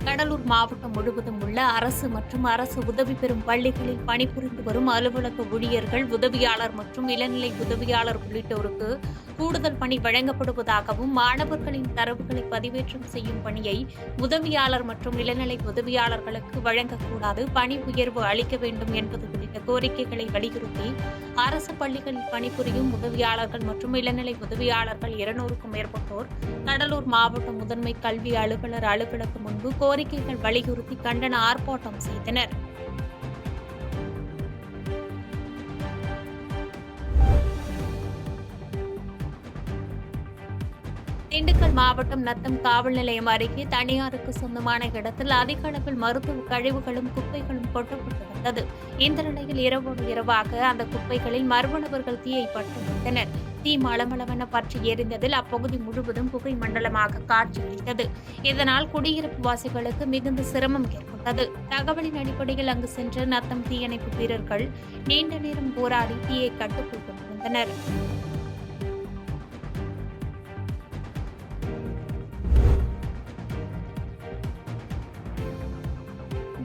கடலூர் மாவட்டம் முழுவதும் உள்ள அரசு மற்றும் அரசு உதவி பெறும் பள்ளிகளில் பணிபுரிந்து வரும் அலுவலக ஊழியர்கள், உதவியாளர் மற்றும் இளநிலை உதவியாளர் உள்ளிட்டோருக்கு கூடுதல் பணி வழங்கப்படுவதாகவும், மாணவர்களின் தரவுகளை பதிவேற்றம் செய்யும் பணியை உதவியாளர் மற்றும் இளநிலை உதவியாளர்களுக்கு வழங்கக்கூடாது, பணி உயர்வு அளிக்க வேண்டும் என்பது உள்ளிட்ட கோரிக்கைகளை வலியுறுத்தி அரசு பள்ளிகளில் பணிபுரியும் உதவியாளர்கள் மற்றும் இளநிலை உதவியாளர்கள் 200க்கும் மேற்பட்டோர் கடலூர் மாவட்ட முதன்மை கல்வி அலுவலர் அலுவலகம் முன்பு கோரிக்கைகள் வலியுறுத்தி கண்டன ஆர்ப்பாட்டம் செய்தனர். திண்டுக்கல் மாவட்டம் நத்தம் காவல் நிலையம் அருகே தனியாருக்கு சொந்தமான இடத்தில் அதிக அளவில் மருத்துவ கழிவுகளும் குப்பைகளும் கொட்டப்பட்டு வந்தது. இந்த நிலையில் இரவோடு இரவாக அந்த குப்பைகளில் மர்ம நபர்கள் தீயை பற்ற வைத்தனர். தீ மளமளவென பற்றி எரிந்ததில் அப்பகுதி முழுவதும் புகை மண்டலமாக காட்சியளித்தது. இதனால் குடியிருப்பு வாசிகளுக்கு மிகுந்த சிரமம் ஏற்பட்டது. தகவலின் அடிப்படையில் அங்கு சென்ற நத்தம் தீயணைப்பு வீரர்கள் நீண்ட நேரம் போராடி தீயை கட்டுக்குள் கொண்டு வந்தனர்.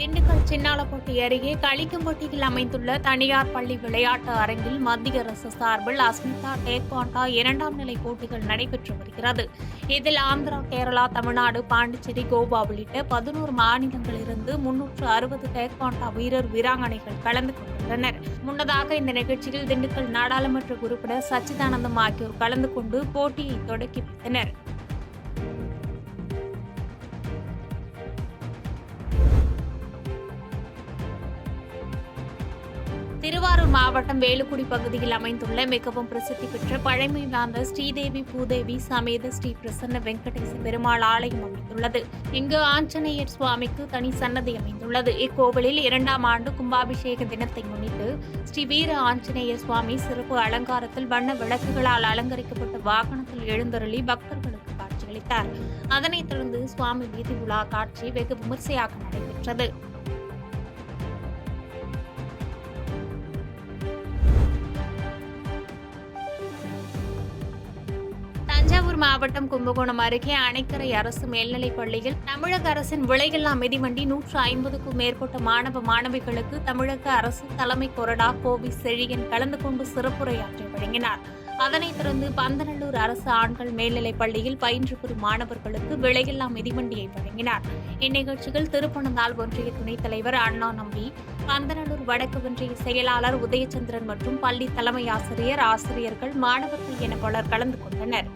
திண்டுக்கல் சின்னாளப்பட்டி அருகே களிக்கம்பட்டியில் அமைந்துள்ள தனியார் பள்ளி விளையாட்டு அரங்கில் மத்திய அரசு சார்பில் அஸ்மிதா டேக்வாண்டா 2ஆம் நிலை போட்டிகள் நடைபெற்று வருகிறது. இதில் ஆந்திரா, கேரளா, தமிழ்நாடு, பாண்டிச்சேரி, கோவா உள்ளிட்ட 11 மாநிலங்களிலிருந்து 360 டேக்வாண்டா வீரர், வீராங்கனைகள் கலந்து கொண்டுள்ளனர். முன்னதாக இந்த நிகழ்ச்சியில் திண்டுக்கல் நாடாளுமன்ற உறுப்பினர் சச்சிதானந்தம் ஆகியோர் கலந்து கொண்டு போட்டியை தொடக்கி வைத்தனர். திருவாரூர் மாவட்டம் வேலுக்குடி பகுதியில் அமைந்துள்ள மிகவும் பிரசித்தி பெற்ற பழமை வாய்ந்த ஸ்ரீதேவி பூதேவி சமேத ஸ்ரீ பிரசன்ன வெங்கடேச பெருமாள் ஆலயம் அமைந்துள்ளது. இங்கு ஆஞ்சநேயர் சுவாமிக்கு தனி சன்னதி அமைந்துள்ளது. இக்கோவிலில் 2ஆம் ஆண்டு கும்பாபிஷேக தினத்தை முன்னிட்டு ஸ்ரீ வீர ஆஞ்சநேயர் சுவாமி சிறப்பு அலங்காரத்தில் வண்ண விளக்குகளால் அலங்கரிக்கப்பட்ட வாகனத்தில் எழுந்தருளி பக்தர்களுக்கு காட்சியளித்தார். அதனைத் தொடர்ந்து சுவாமி வீதி உலா காட்சி வெகு விமர்சையாக நடைபெற்றது. தஞ்சாவூர் மாவட்டம் கும்பகோணம் அருகே அணைக்கரை அரசு மேல்நிலைப் பள்ளியில் தமிழக அரசின் விலையில்லா மிதிவண்டி 150க்கும் மேற்பட்ட மாணவ மாணவிகளுக்கு தமிழக அரசு தலைமை கொறடா கோவி செழியன் கலந்து கொண்டு சிறப்புரையாற்றி வழங்கினார். அதனைத் தொடர்ந்து பந்தநல்லூர் அரசு ஆண்கள் மேல்நிலைப் பள்ளியில் பயின்று வரும் மாணவர்களுக்கு விலையில்லா மிதிவண்டியை வழங்கினார். இந்நிகழ்ச்சியில் திருப்பனந்தாள் ஒன்றிய துணைத் தலைவர் அண்ணா நம்பி, பந்தநல்லூர் வடக்கு ஒன்றிய செயலாளர் உதயச்சந்திரன் மற்றும் பள்ளி தலைமை ஆசிரியர், ஆசிரியர்கள், மாணவர்கள் என பலர் கலந்து கொண்டனர்.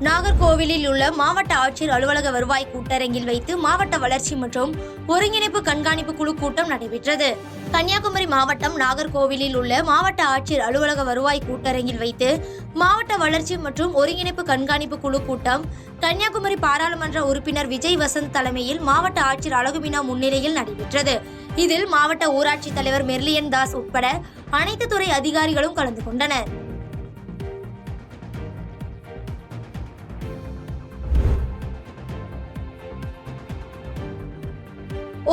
நாகர்கோவிலில் உள்ள மாவட்ட ஆட்சியர் அலுவலக வருவாய் கூட்டரங்கில் வைத்து மாவட்ட வளர்ச்சி மற்றும் ஒருங்கிணைப்பு கண்காணிப்பு குழு கூட்டம் நடைபெற்றது. கன்னியாகுமரி மாவட்டம் நாகர்கோவிலில் உள்ள மாவட்ட ஆட்சியர் அலுவலக வருவாய் கூட்டரங்கில் வைத்து மாவட்ட வளர்ச்சி மற்றும் ஒருங்கிணைப்பு கண்காணிப்பு குழு கூட்டம் கன்னியாகுமரி பாராளுமன்ற உறுப்பினர் விஜய் வசந்த் தலைமையில் மாவட்ட ஆட்சியர் அழகுமீனா முன்னிலையில் நடைபெற்றது. இதில் மாவட்ட ஊராட்சி தலைவர் மெர்லியன் தாஸ் உட்பட அனைத்து துறை அதிகாரிகளும் கலந்து கொண்டனர்.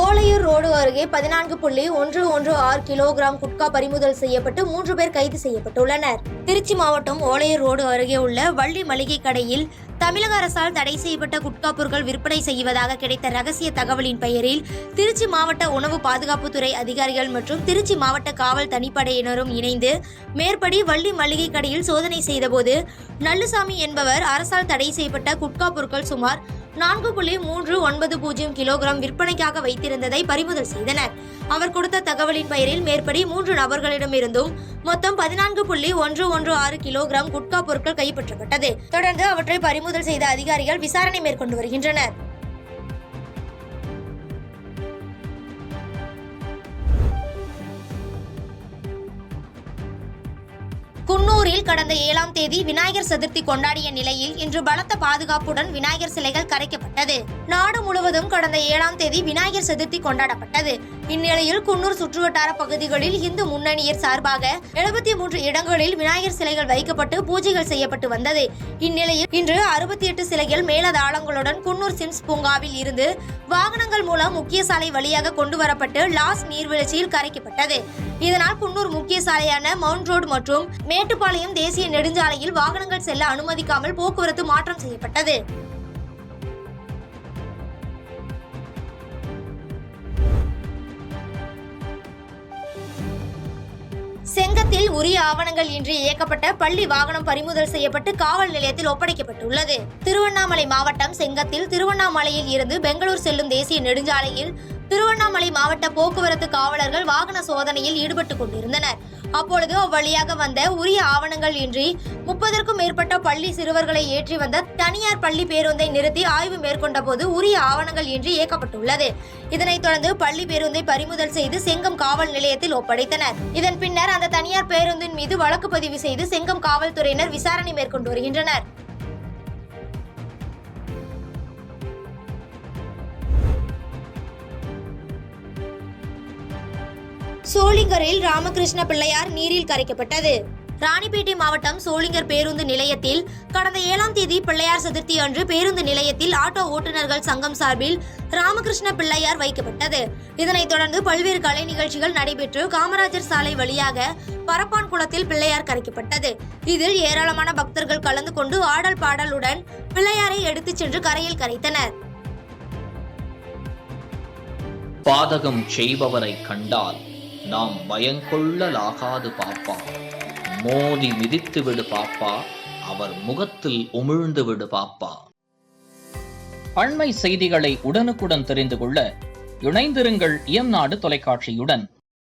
ஓலையூர் ரோடு அருகே 14.116 கிலோகிராம் குட்கா பறிமுதல் செய்யப்பட்டு 3 பேர் கைது செய்யப்பட்டுள்ளனர். திருச்சி மாவட்டம் ஓலையூர் ரோடு அருகே உள்ள வள்ளி மளிகை கடையில் தமிழக அரசால் தடை செய்யப்பட்ட குட்கா பொருட்கள் விற்பனை செய்வதாக கிடைத்த ரகசிய தகவலின் பெயரில் திருச்சி மாவட்ட உணவு பாதுகாப்புத்துறை அதிகாரிகள் மற்றும் திருச்சி மாவட்ட காவல் தனிப்படையினரும் இணைந்து மேற்படி வள்ளி மளிகை கடையில் சோதனை செய்தபோது நல்லுசாமி என்பவர் அரசால் தடை செய்யப்பட்ட குட்கா பொருட்கள் சுமார் 4.390 கிலோகிராம் விற்பனைக்காக வைத்திருந்ததை பறிமுதல் செய்தனர். அவர் கொடுத்த தகவலின் பெயரில் மேற்படி 3 நபர்களிடமிருந்தும் மொத்தம் 14.116 கிலோகிராம் குட்கா பொருட்கள் கைப்பற்றப்பட்டது. தொடர்ந்து அவற்றை பறிமுதல் செய்த அதிகாரிகள் விசாரணை மேற்கொண்டு வருகின்றனர். குன்னூரில் கடந்த 7ஆம் தேதி விநாயகர் சதுர்த்தி கொண்டாடிய நிலையில் இன்று பலத்த பாதுகாப்புடன் விநாயகர் சிலைகள் கரைக்கப்பட்டது. நாடு முழுவதும் கடந்த 7ஆம் தேதி விநாயகர் சதுர்த்தி கொண்டாடப்பட்டது. இந்நிலையில் குன்னூர் சுற்றுவட்டார பகுதிகளில் இந்து முன்னணியர் சார்பாக 73 இடங்களில் விநாயகர் சிலைகள் வைக்கப்பட்டு பூஜைகள் செய்யப்பட்டு வந்தது. இந்நிலையில் இன்று 68 சிலைகள் மேலதாளங்களுடன் குன்னூர் சிம்ஸ் பூங்காவில் இருந்து வாகனங்கள் மூலம் முக்கிய சாலை வழியாக கொண்டு வரப்பட்டு லாஸ் நீர்வீழ்ச்சியில் கரைக்கப்பட்டது. இதனால் குன்னூர் முக்கிய சாலையான மவுண்ட் ரோடு மற்றும் மேட்டுப்பாளையம் தேசிய நெடுஞ்சாலையில் வாகனங்கள் செல்ல அனுமதிக்காமல் போக்குவரத்து மாற்றம் செய்யப்பட்டது. செங்கத்தில் உரிய ஆவணங்கள் இன்றி இயக்கப்பட்ட பள்ளி வாகனம் பறிமுதல் செய்யப்பட்டு காவல் நிலையத்தில் ஒப்படைக்கப்பட்டுள்ளது. திருவண்ணாமலை மாவட்டம் செங்கத்தில் திருவண்ணாமலையில் இருந்து பெங்களூர் செல்லும் தேசிய நெடுஞ்சாலையில் திருவண்ணாமலை மாவட்ட போக்குவரத்து காவலர்கள் வாகன சோதனையில் ஈடுபட்டுக் கொண்டிருந்தனர். அப்பொழுது அவ்வழியாக வந்த உரிய ஆவணங்கள் இன்றி 30க்கும் மேற்பட்ட பள்ளி சிறுவர்களை ஏற்றி வந்த தனியார் பள்ளி பேருந்தை நிறுத்தி ஆய்வு மேற்கொண்ட போது உரிய ஆவணங்கள் இன்றி இயக்கப்பட்டுள்ளது. இதனைத் தொடர்ந்து பள்ளி பேருந்தை பறிமுதல் செய்து செங்கம் காவல் நிலையத்தில் ஒப்படைத்தனர். இதன் பின்னர் அந்த தனியார் பேருந்தின் மீது வழக்கு பதிவு செய்து செங்கம் காவல்துறையினர் விசாரணை மேற்கொண்டு வருகின்றனர். சோளிங்கரில் ராமகிருஷ்ண பிள்ளையார் நீரில் கரைக்கப்பட்டது. ராணிப்பேட்டை மாவட்டம் சோளிங்கர் பேருந்து நிலையத்தில் கடந்த 7ஆம் தேதி பிள்ளையார் சதுர்த்தி அன்று பேருந்து நிலையத்தில் ஆட்டோ ஓட்டுநர்கள் சங்கம் சார்பில் ராமகிருஷ்ண பிள்ளையார் வைக்கப்பட்டது. இதனைத் தொடர்ந்து பல்வேறு கலை நிகழ்ச்சிகள் நடைபெற்று காமராஜர் சாலை வழியாக பரப்பான் குளத்தில் பிள்ளையார் கரைக்கப்பட்டது. இதில் ஏராளமான பக்தர்கள் கலந்து கொண்டு ஆடல் பாடலுடன் பிள்ளையாரை எடுத்துச் சென்று கரையில் கரைத்தனர். பாதகம் செய்பவரை கண்டால் நாம் பயங்கொள்ளலாகாது பாப்பா, மோதி மிதித்து விடு பாப்பா, அவர் முகத்தில் உமிழ்ந்து விடு பாப்பா. அண்மை செய்திகளை உடனுக்குடன் தெரிந்து கொள்ள இணைந்திருங்கள் இயம்நாடு தொலைக்காட்சியுடன்.